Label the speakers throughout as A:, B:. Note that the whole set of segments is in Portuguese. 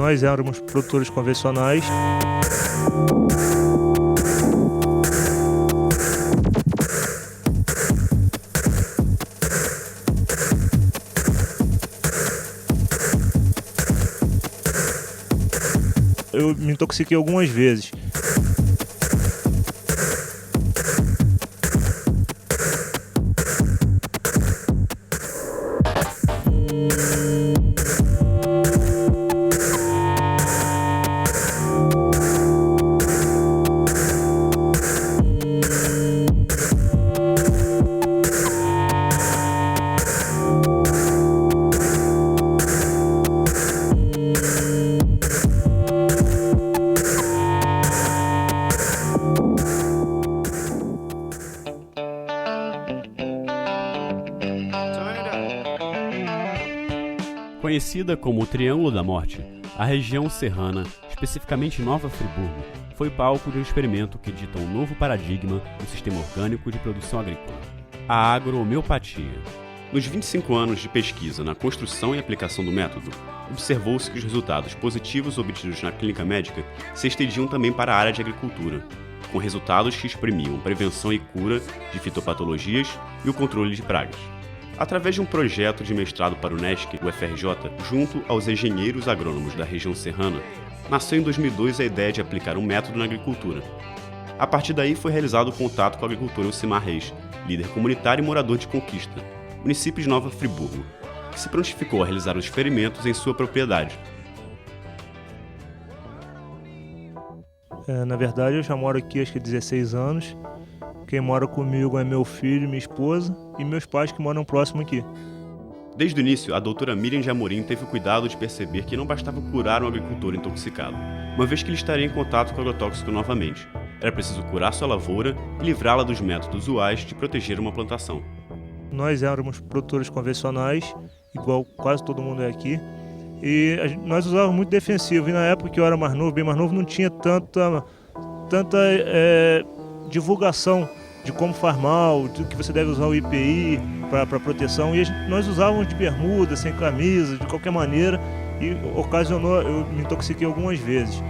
A: Nós éramos produtores convencionais. Eu me intoxiquei algumas vezes.
B: Conhecida como o Triângulo da Morte, a região serrana, especificamente Nova Friburgo, foi palco de um experimento que dita um novo paradigma no sistema orgânico de produção agrícola: a agrohomeopatia. Nos 25 anos de pesquisa na construção e aplicação do método, observou-se que os resultados positivos obtidos na clínica médica se estendiam também para a área de agricultura, com resultados que exprimiam prevenção e cura de fitopatologias e o controle de pragas. Através de um projeto de mestrado para o UNESC, o UFRJ, junto aos engenheiros agrônomos da região serrana, nasceu em 2002 a ideia de aplicar um método na agricultura. A partir daí foi realizado o contato com o agricultor Elcimar Reis, líder comunitário e morador de Conquista, município de Nova Friburgo, que se prontificou a realizar os experimentos em sua propriedade.
A: Na verdade, eu já moro aqui acho que há 16 anos. Quem mora comigo é meu filho, minha esposa e meus pais que moram próximo aqui.
B: Desde o início, a doutora Miriam de Amorim teve o cuidado de perceber que não bastava curar um agricultor intoxicado, uma vez que ele estaria em contato com o agrotóxico novamente. Era preciso curar sua lavoura e livrá-la dos métodos usuais de proteger uma plantação.
A: Nós éramos produtores convencionais, igual quase todo mundo é aqui, e nós usávamos muito defensivo. E na época que eu era mais novo, bem mais novo, não tinha tanta divulgação de como faz mal, de que você deve usar o IPI para proteção. E nós usávamos de bermuda, sem camisa, de qualquer maneira, e ocasionou, eu me intoxiquei algumas vezes.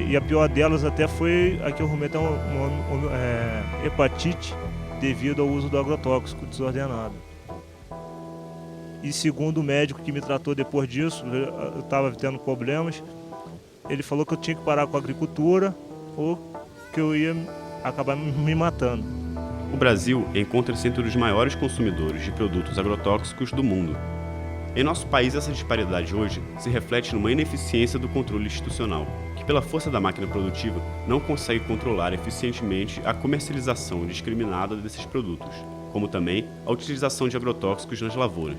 A: E a pior delas até foi a que eu arrumei até uma hepatite devido ao uso do agrotóxico desordenado. E segundo o médico que me tratou depois disso, eu estava tendo problemas, ele falou que eu tinha que parar com a agricultura ou que eu ia acabar me matando.
B: O Brasil encontra-se entre os maiores consumidores de produtos agrotóxicos do mundo. Em nosso país, essa disparidade hoje se reflete numa ineficiência do controle institucional, que pela força da máquina produtiva não consegue controlar eficientemente a comercialização indiscriminada desses produtos, como também a utilização de agrotóxicos nas lavouras.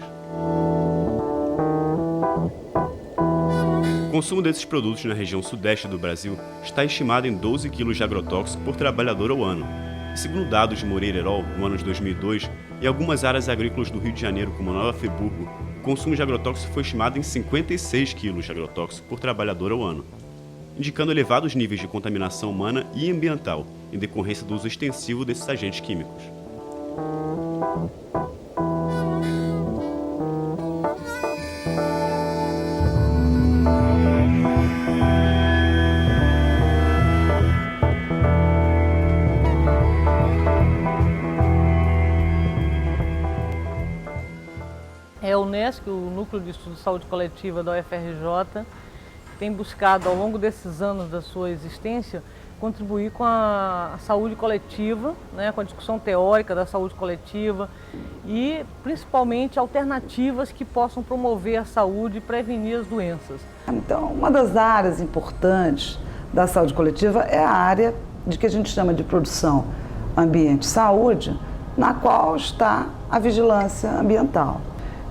B: O consumo desses produtos na região sudeste do Brasil está estimado em 12 kg de agrotóxico por trabalhador ao ano. E segundo dados de Moreira Herol, no ano de 2002, em algumas áreas agrícolas do Rio de Janeiro, como Nova Friburgo, o consumo de agrotóxico foi estimado em 56 kg de agrotóxico por trabalhador ao ano, indicando elevados níveis de contaminação humana e ambiental em decorrência do uso extensivo desses agentes químicos.
C: A UNESC, o Núcleo de Estudo de Saúde Coletiva da UFRJ, tem buscado ao longo desses anos da sua existência contribuir com a saúde coletiva, né, com a discussão teórica da saúde coletiva e principalmente alternativas que possam promover a saúde e prevenir as doenças.
D: Então, uma das áreas importantes da saúde coletiva é a área de que a gente chama de produção ambiente e saúde, na qual está a vigilância ambiental.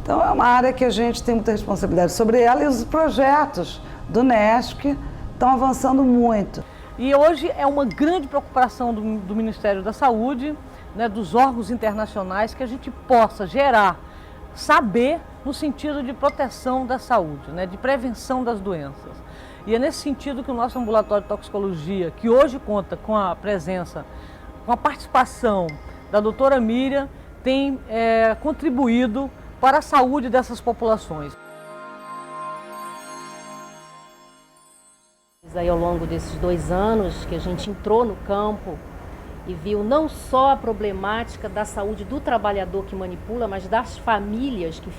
D: Então, é uma área que a gente tem muita responsabilidade sobre ela e os projetos do UNESC estão avançando muito.
C: E hoje é uma grande preocupação do Ministério da Saúde, né, dos órgãos internacionais, que a gente possa gerar saber no sentido de proteção da saúde, né, de prevenção das doenças. E é nesse sentido que o nosso ambulatório de toxicologia, que hoje conta com a presença, com a participação da doutora Miriam, tem contribuído para a saúde dessas populações.
E: Aí, ao longo desses 2 anos que a gente entrou no campo e viu não só a problemática da saúde do trabalhador que manipula, mas das famílias que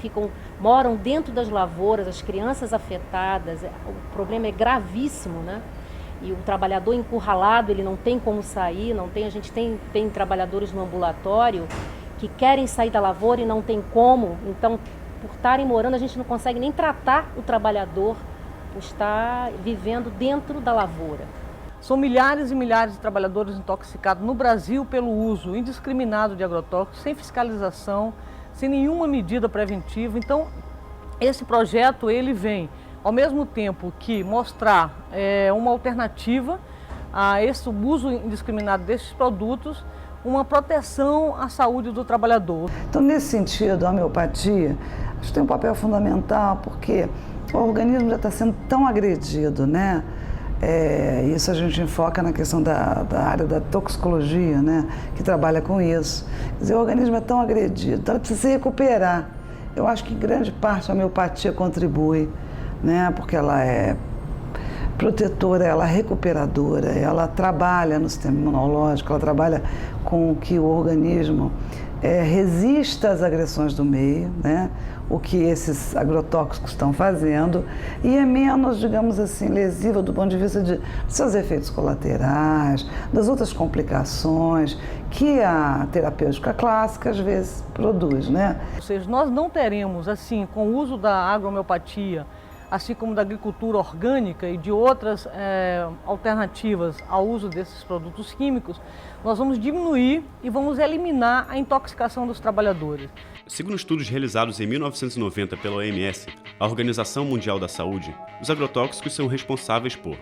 E: moram dentro das lavouras, as crianças afetadas. O problema é gravíssimo, né? E o trabalhador encurralado, ele não tem como sair, a gente tem trabalhadores no ambulatório que querem sair da lavoura e não tem como. Então, por estarem morando, a gente não consegue nem tratar o trabalhador por estar vivendo dentro da lavoura.
C: São milhares e milhares de trabalhadores intoxicados no Brasil pelo uso indiscriminado de agrotóxicos, sem fiscalização, sem nenhuma medida preventiva. Então, esse projeto ele vem, ao mesmo tempo que mostrar uma alternativa a esse uso indiscriminado desses produtos, uma proteção à saúde do trabalhador.
D: Então, nesse sentido, a homeopatia acho que tem um papel fundamental, porque o organismo já está sendo tão agredido, né? Isso a gente enfoca na questão da área da toxicologia, né? Que trabalha com isso. Quer dizer, o organismo é tão agredido, então ele precisa se recuperar. Eu acho que em grande parte a homeopatia contribui, né? Porque ela é protetora, ela é recuperadora, ela trabalha no sistema imunológico, ela trabalha com que o organismo resista às agressões do meio, né? O que esses agrotóxicos estão fazendo, e é menos, digamos assim, lesiva do ponto de vista de seus efeitos colaterais, das outras complicações que a terapêutica clássica às vezes produz, né?
C: Ou seja, nós não teremos, assim, com o uso da agrohomeopatia, assim como da agricultura orgânica e de outras alternativas ao uso desses produtos químicos, nós vamos diminuir e vamos eliminar a intoxicação dos trabalhadores.
B: Segundo estudos realizados em 1990 pela OMS, a Organização Mundial da Saúde, os agrotóxicos são responsáveis por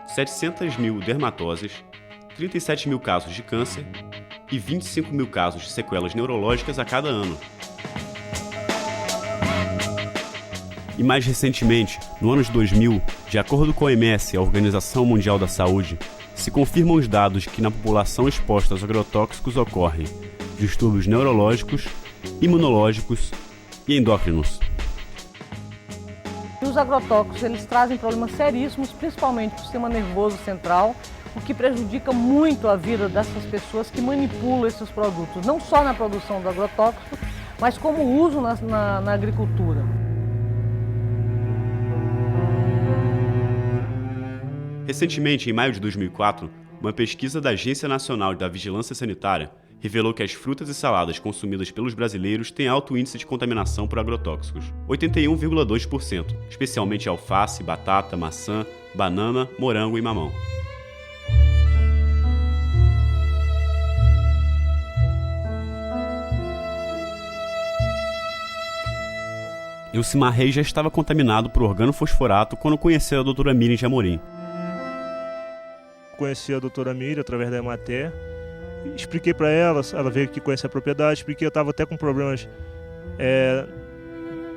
B: 700 mil dermatoses, 37 mil casos de câncer e 25 mil casos de sequelas neurológicas a cada ano. E mais recentemente, no ano de 2000, de acordo com a OMS, a Organização Mundial da Saúde, se confirmam os dados que na população exposta aos agrotóxicos ocorrem distúrbios neurológicos, imunológicos e endócrinos.
C: Os agrotóxicos eles trazem problemas seríssimos, principalmente para o sistema nervoso central, o que prejudica muito a vida dessas pessoas que manipulam esses produtos, não só na produção do agrotóxico, mas como uso na agricultura.
B: Recentemente, em maio de 2004, uma pesquisa da Agência Nacional da Vigilância Sanitária revelou que as frutas e saladas consumidas pelos brasileiros têm alto índice de contaminação por agrotóxicos, 81,2%, especialmente alface, batata, maçã, banana, morango e mamão. Elcimar Reis já estava contaminado por organofosforato quando conheceu a doutora Miriam de Amorim.
A: Conheci a doutora Miriam através da Emater, expliquei para ela veio aqui conhecer a propriedade, expliquei que eu estava até com problemas,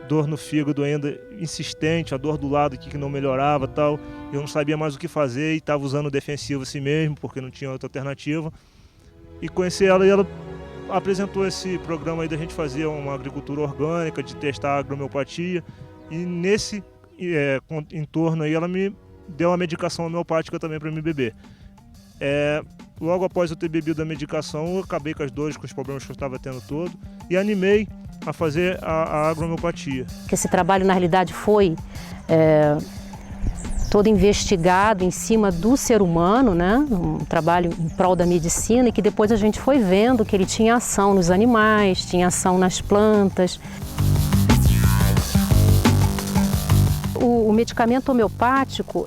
A: dor no fígado ainda insistente, a dor do lado aqui que não melhorava tal, eu não sabia mais o que fazer e estava usando o defensivo assim mesmo, porque não tinha outra alternativa, e conheci ela e ela apresentou esse programa aí da gente fazer uma agricultura orgânica, de testar a agrohomeopatia, e nesse entorno aí ela me deu uma medicação homeopática também para me beber. Logo após eu ter bebido a medicação, eu acabei com as dores, com os problemas que eu estava tendo todo, e animei a fazer a agrohomeopatia.
E: Esse trabalho, na realidade, foi todo investigado em cima do ser humano, né? Um trabalho em prol da medicina, e que depois a gente foi vendo que ele tinha ação nos animais, tinha ação nas plantas. O medicamento homeopático,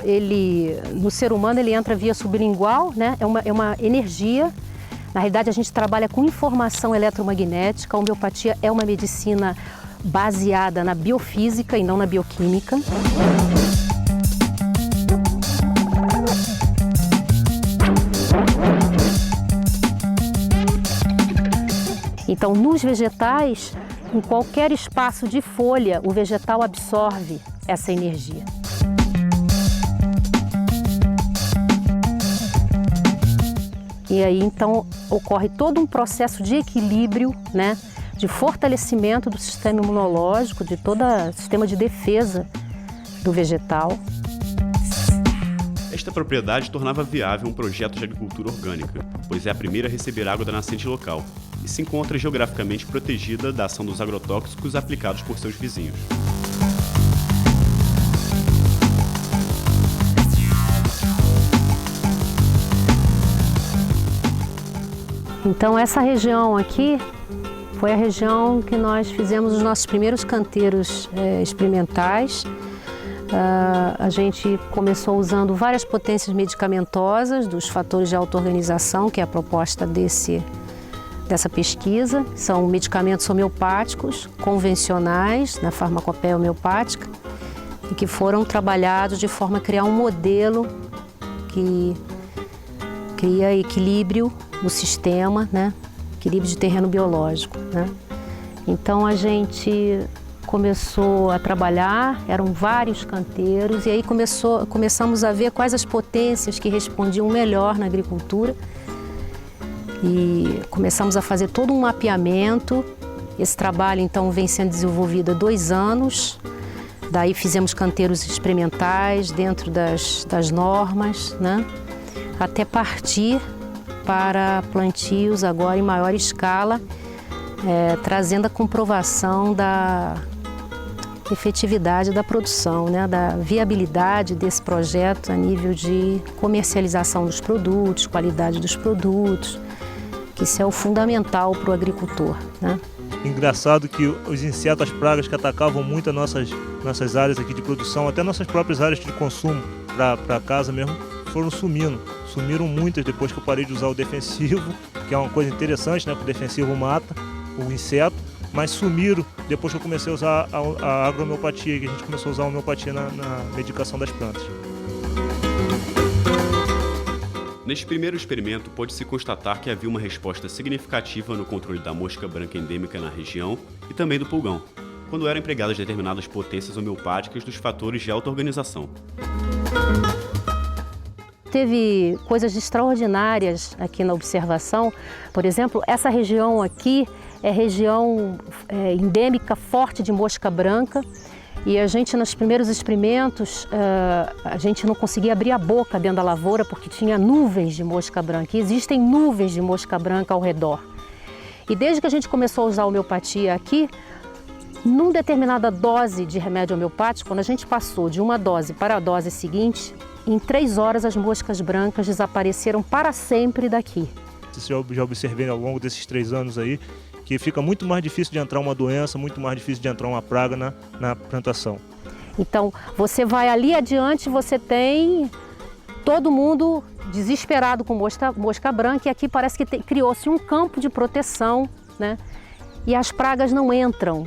E: no ser humano, ele entra via sublingual, né? É uma energia. Na realidade, a gente trabalha com informação eletromagnética. A homeopatia é uma medicina baseada na biofísica e não na bioquímica. Então, nos vegetais, em qualquer espaço de folha, o vegetal absorve essa energia. E aí, então, ocorre todo um processo de equilíbrio, né, de fortalecimento do sistema imunológico, de todo o sistema de defesa do vegetal.
B: Esta propriedade tornava viável um projeto de agricultura orgânica, pois é a primeira a receber água da nascente local e se encontra geograficamente protegida da ação dos agrotóxicos aplicados por seus vizinhos.
E: Então essa região aqui foi a região que nós fizemos os nossos primeiros canteiros experimentais. A gente começou usando várias potências medicamentosas dos fatores de auto-organização, que é a proposta dessa pesquisa. São medicamentos homeopáticos, convencionais, na farmacopeia homeopática, e que foram trabalhados de forma a criar um modelo que cria equilíbrio no sistema, né? Equilíbrio de terreno biológico, né? Então a gente começou a trabalhar, eram vários canteiros, e aí começamos a ver quais as potências que respondiam melhor na agricultura. E começamos a fazer todo um mapeamento. Esse trabalho, então, vem sendo desenvolvido há 2 anos. Daí fizemos canteiros experimentais dentro das normas, né? Até partir para plantios agora em maior escala, trazendo a comprovação da efetividade da produção, né? Da viabilidade desse projeto a nível de comercialização dos produtos, qualidade dos produtos, que isso é o fundamental para o agricultor, né?
A: Engraçado que os insetos, as pragas que atacavam muito as nossas áreas aqui de produção, até nossas próprias áreas de consumo para casa mesmo, foram sumindo. Sumiram muitas depois que eu parei de usar o defensivo, que é uma coisa interessante, né? Porque o defensivo mata o inseto, mas sumiram depois que eu comecei a usar a agrohomeopatia, que a gente começou a usar a homeopatia na medicação das plantas.
B: Neste primeiro experimento, pode-se constatar que havia uma resposta significativa no controle da mosca branca endêmica na região e também do pulgão, quando eram empregadas determinadas potências homeopáticas dos fatores de auto-organização.
E: Teve coisas extraordinárias aqui na observação. Por exemplo, essa região aqui é região endêmica forte de mosca branca. E a gente, nos primeiros experimentos, a gente não conseguia abrir a boca dentro da lavoura porque tinha nuvens de mosca branca. E existem nuvens de mosca branca ao redor. E desde que a gente começou a usar a homeopatia aqui, numa determinada dose de remédio homeopático, quando a gente passou de uma dose para a dose seguinte, em 3 horas as moscas brancas desapareceram para sempre daqui.
A: Já observei ao longo desses 3 anos aí, que fica muito mais difícil de entrar uma doença, muito mais difícil de entrar uma praga na plantação.
E: Então, você vai ali adiante, você tem todo mundo desesperado com mosca branca, e aqui parece que criou-se um campo de proteção, né? E as pragas não entram.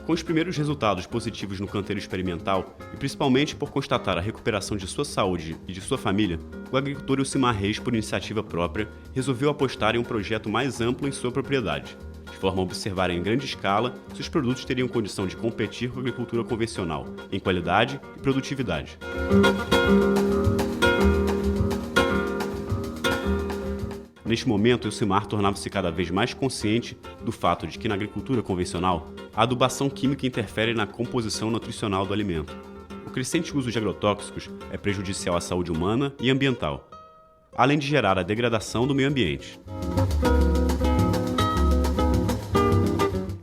B: Com os primeiros resultados positivos no canteiro experimental, e principalmente por constatar a recuperação de sua saúde e de sua família, o agricultor Elcimar Reis, por iniciativa própria, resolveu apostar em um projeto mais amplo em sua propriedade, de forma a observar em grande escala se os produtos teriam condição de competir com a agricultura convencional, em qualidade e produtividade. Neste momento, Elcimar tornava-se cada vez mais consciente do fato de que na agricultura convencional, a adubação química interfere na composição nutricional do alimento. O crescente uso de agrotóxicos é prejudicial à saúde humana e ambiental, além de gerar a degradação do meio ambiente.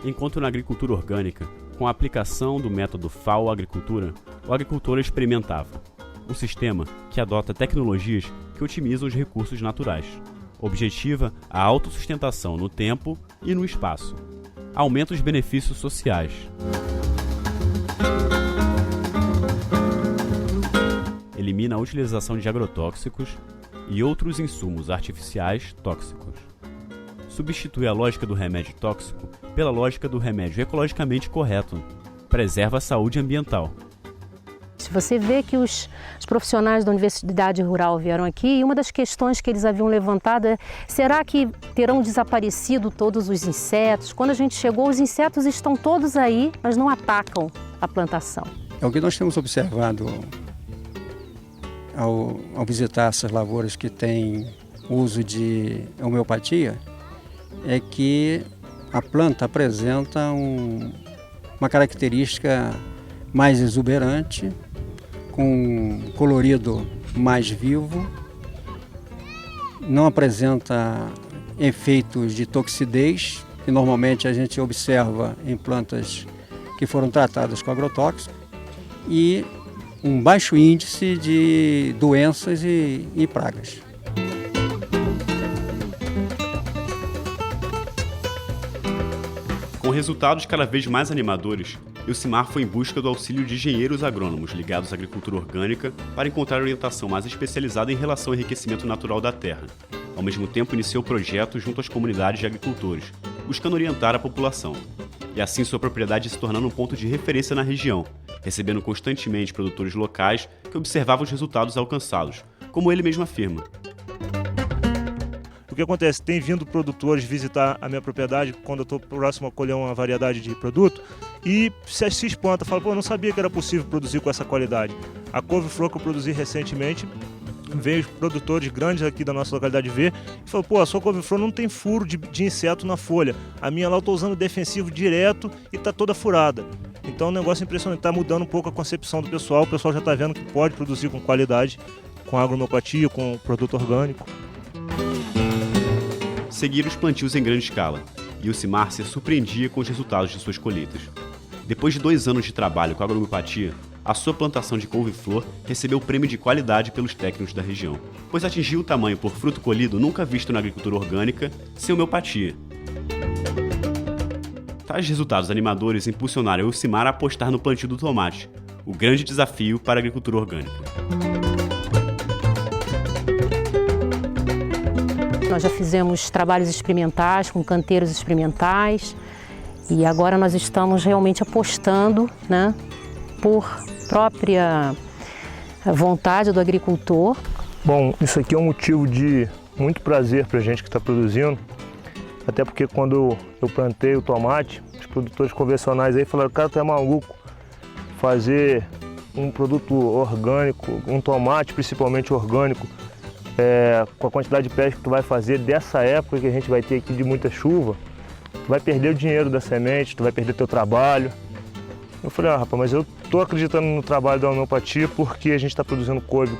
B: Enquanto na agricultura orgânica, com a aplicação do método FAO-agricultura, o agricultor experimentava um sistema que adota tecnologias que otimizam os recursos naturais. Objetiva a autossustentação no tempo e no espaço. Aumenta os benefícios sociais. Elimina a utilização de agrotóxicos e outros insumos artificiais tóxicos. Substitui a lógica do remédio tóxico pela lógica do remédio ecologicamente correto. Preserva a saúde ambiental.
E: Se você vê que os profissionais da Universidade Rural vieram aqui, e uma das questões que eles haviam levantado é: será que terão desaparecido todos os insetos? Quando a gente chegou, os insetos estão todos aí, mas não atacam a plantação.
F: É o que nós temos observado ao visitar essas lavouras que têm uso de homeopatia, é que a planta apresenta uma característica mais exuberante, com colorido mais vivo, não apresenta efeitos de toxidez, que normalmente a gente observa em plantas que foram tratadas com agrotóxico, e um baixo índice de doenças e pragas.
B: Com resultados cada vez mais animadores, Ilcimar foi em busca do auxílio de engenheiros agrônomos ligados à agricultura orgânica para encontrar orientação mais especializada em relação ao enriquecimento natural da terra. Ao mesmo tempo, iniciou o projeto junto às comunidades de agricultores, buscando orientar a população. E assim sua propriedade se tornando um ponto de referência na região, recebendo constantemente produtores locais que observavam os resultados alcançados, como ele mesmo afirma.
A: O que acontece? Tem vindo produtores visitar a minha propriedade quando eu estou próximo a colher uma variedade de produto e se espanta, fala, pô, eu não sabia que era possível produzir com essa qualidade. A couve-flor que eu produzi recentemente, veio os produtores grandes aqui da nossa localidade ver e falou, pô, a sua couve-flor não tem furo de inseto na folha. A minha lá eu estou usando defensivo direto e está toda furada. Então é um negócio impressionante, está mudando um pouco a concepção do pessoal. O pessoal já está vendo que pode produzir com qualidade, com agrohomeopatia, com produto orgânico.
B: Seguir os plantios em grande escala, e Ilcimar se surpreendia com os resultados de suas colheitas. Depois de 2 anos de trabalho com a agrohomeopatia, a sua plantação de couve-flor recebeu o prêmio de qualidade pelos técnicos da região, pois atingiu o tamanho por fruto colhido nunca visto na agricultura orgânica sem homeopatia. Tais resultados animadores impulsionaram Ilcimar a apostar no plantio do tomate, o grande desafio para a agricultura orgânica.
E: Nós já fizemos trabalhos experimentais, com canteiros experimentais, e agora nós estamos realmente apostando, né, por própria vontade do agricultor.
A: Bom, isso aqui é um motivo de muito prazer para a gente que está produzindo, até porque quando eu plantei o tomate, os produtores convencionais aí falaram, cara, tu é maluco fazer um produto orgânico, um tomate principalmente orgânico, com a quantidade de pesca que tu vai fazer dessa época que a gente vai ter aqui de muita chuva, tu vai perder o dinheiro da semente, tu vai perder teu trabalho. Eu falei, rapaz, mas eu tô acreditando no trabalho da homeopatia porque a gente está produzindo couve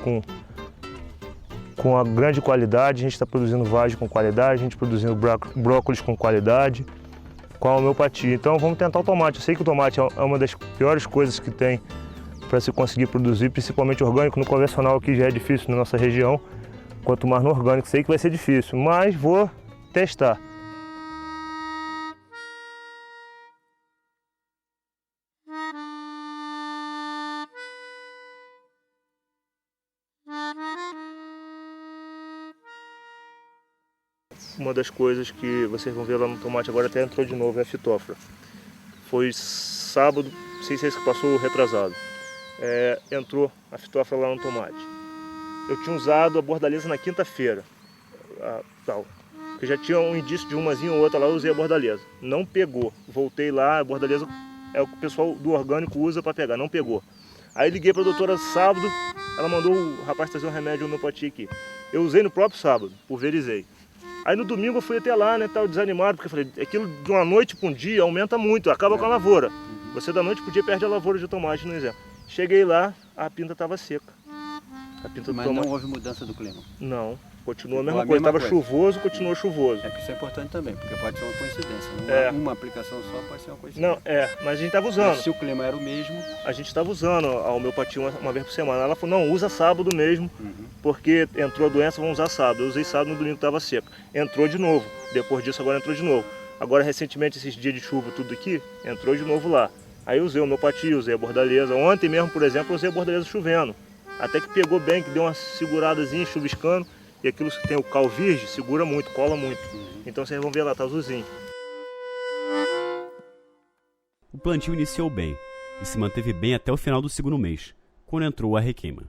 A: com a grande qualidade, a gente está produzindo vagem com qualidade, a gente está produzindo brócolis com qualidade, com a homeopatia. Então vamos tentar o tomate. Eu sei que o tomate é uma das piores coisas que tem para se conseguir produzir, principalmente orgânico. No convencional aqui já é difícil na nossa região. Quanto mais no orgânico, sei que vai ser difícil, mas vou testar. Uma das coisas que vocês vão ver lá no tomate agora até entrou de novo é a fitófora. Foi sábado, não sei se é esse que passou, retrasado. Entrou a fitófora lá no tomate. Eu tinha usado a bordaleza na quinta-feira, porque já tinha um indício de umazinha ou outra lá, eu usei a bordaleza. Não pegou, voltei lá, a bordaleza é o que o pessoal do orgânico usa para pegar, não pegou. Aí liguei para a doutora sábado, ela mandou o rapaz trazer um remédio homeopatia aqui. Eu usei no próprio sábado, pulverizei. Aí no domingo eu fui até lá, né, tava desanimado, porque eu falei, aquilo de uma noite para um dia aumenta muito, acaba com a lavoura. Você da noite para o dia perde a lavoura de tomate, no exemplo. Cheguei lá, a pinta estava seca.
F: Mas não houve mudança do clima?
A: Não, continua a mesma coisa. Estava chuvoso, continuou chuvoso.
F: Porque isso é importante também, porque pode ser uma coincidência. Uma aplicação só pode ser uma coincidência.
A: Não, mas a gente estava usando.
F: Mas se o clima era o mesmo... A
A: gente estava usando a homeopatia uma vez por semana. Ela falou, não, usa sábado mesmo, porque entrou a doença, vamos usar sábado. Eu usei sábado, no domingo estava seco. Entrou de novo. Depois disso, agora entrou de novo. Agora, recentemente, esses dias de chuva, tudo aqui, entrou de novo lá. Aí eu usei a homeopatia, usei a bordaleza. Ontem mesmo, por exemplo, eu usei a bordaleza chovendo. Até que pegou bem, que deu uma seguradazinha, chuviscando. E aquilo que tem o cal virgem, segura muito, cola muito. Então vocês vão ver lá, tá azulzinho.
B: O plantio iniciou bem e se manteve bem até o final do segundo mês, quando entrou a requeima,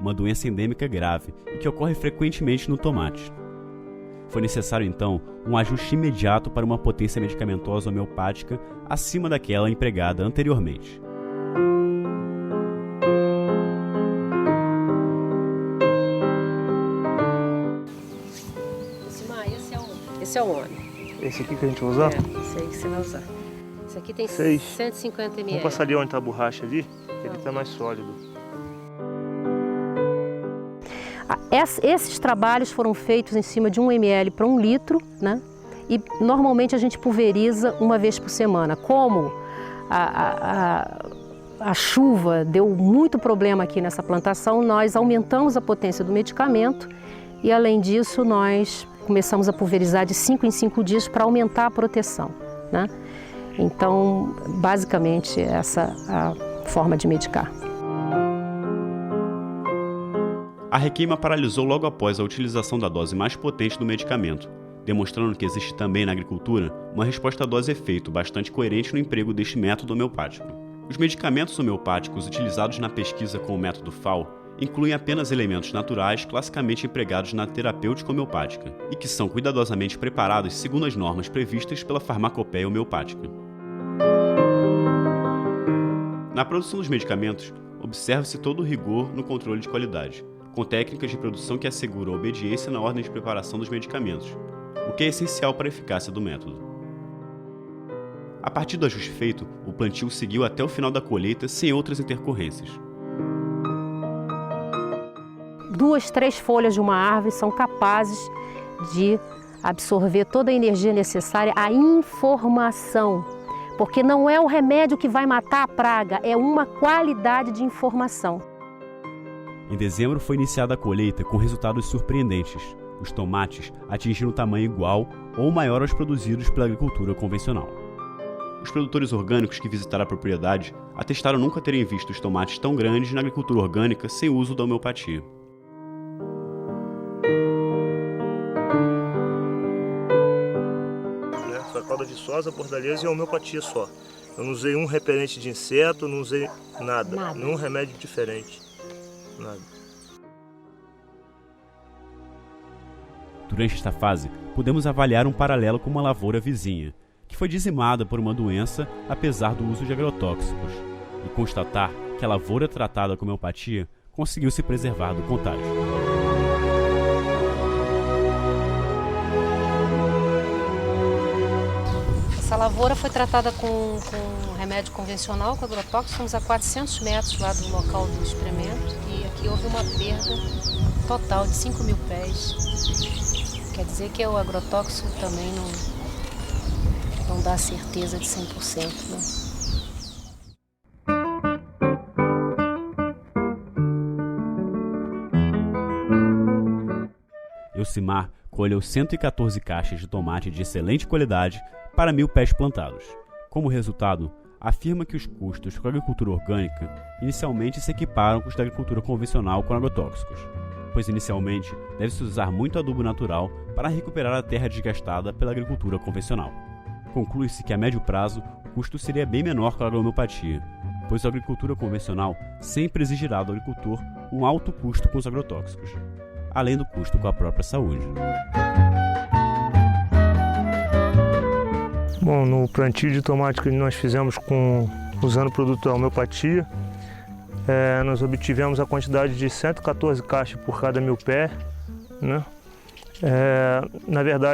B: uma doença endêmica grave e que ocorre frequentemente no tomate. Foi necessário, então, um ajuste imediato para uma potência medicamentosa homeopática acima daquela empregada anteriormente.
E: Esse é o óleo.
A: Esse aqui que a gente vai usar?
E: Esse aí que você vai usar. Esse aqui tem 150 ml.
A: Vamos passar ali onde está a borracha ali, que ele está mais sólido.
E: Esses trabalhos foram feitos em cima de 1 ml para 1 litro, né? E normalmente a gente pulveriza uma vez por semana. Como a chuva deu muito problema aqui nessa plantação, nós aumentamos a potência do medicamento e, além disso, nós começamos a pulverizar de 5 em 5 dias para aumentar a proteção, né? Então, basicamente, essa é a forma de medicar.
B: A requeima paralisou logo após a utilização da dose mais potente do medicamento, demonstrando que existe também na agricultura uma resposta à dose-efeito bastante coerente no emprego deste método homeopático. Os medicamentos homeopáticos utilizados na pesquisa com o método FAO incluem apenas elementos naturais classicamente empregados na terapêutica homeopática e que são cuidadosamente preparados segundo as normas previstas pela farmacopeia homeopática. Na produção dos medicamentos, observa-se todo o rigor no controle de qualidade, com técnicas de produção que asseguram a obediência na ordem de preparação dos medicamentos, o que é essencial para a eficácia do método. A partir do ajuste feito, o plantio seguiu até o final da colheita sem outras intercorrências.
E: 2, 3 folhas de uma árvore são capazes de absorver toda a energia necessária à informação, porque não é o remédio que vai matar a praga, é uma qualidade de informação.
B: Em dezembro foi iniciada a colheita com resultados surpreendentes. Os tomates atingiram um tamanho igual ou maior aos produzidos pela agricultura convencional. Os produtores orgânicos que visitaram a propriedade atestaram nunca terem visto os tomates tão grandes na agricultura orgânica sem uso da homeopatia.
A: Foi a cauda viçosa, bordaleza e a homeopatia só. Eu não usei um repelente de inseto, não usei nada. Nenhum remédio diferente. Nada.
B: Durante esta fase, podemos avaliar um paralelo com uma lavoura vizinha, que foi dizimada por uma doença apesar do uso de agrotóxicos, e constatar que a lavoura tratada com homeopatia conseguiu se preservar do contágio.
E: Essa lavoura foi tratada com remédio convencional, com agrotóxico. Fomos a 400 metros lá do local do experimento e aqui houve uma perda total de 5.000 pés. Quer dizer que o agrotóxico também não dá certeza de 100%, né?
B: Elcimar colheu 114 caixas de tomate de excelente qualidade para 1.000 pés plantados. Como resultado, afirma que os custos com a agricultura orgânica inicialmente se equiparam com os da agricultura convencional com agrotóxicos, pois inicialmente deve-se usar muito adubo natural para recuperar a terra desgastada pela agricultura convencional. Conclui-se que a médio prazo o custo seria bem menor com a homeopatia, pois a agricultura convencional sempre exigirá do agricultor um alto custo com os agrotóxicos, além do custo com a própria saúde.
A: Bom, no plantio de tomate que nós fizemos usando o produto da homeopatia, nós obtivemos a quantidade de 114 caixas por cada 1.000 pés, né? Na verdade,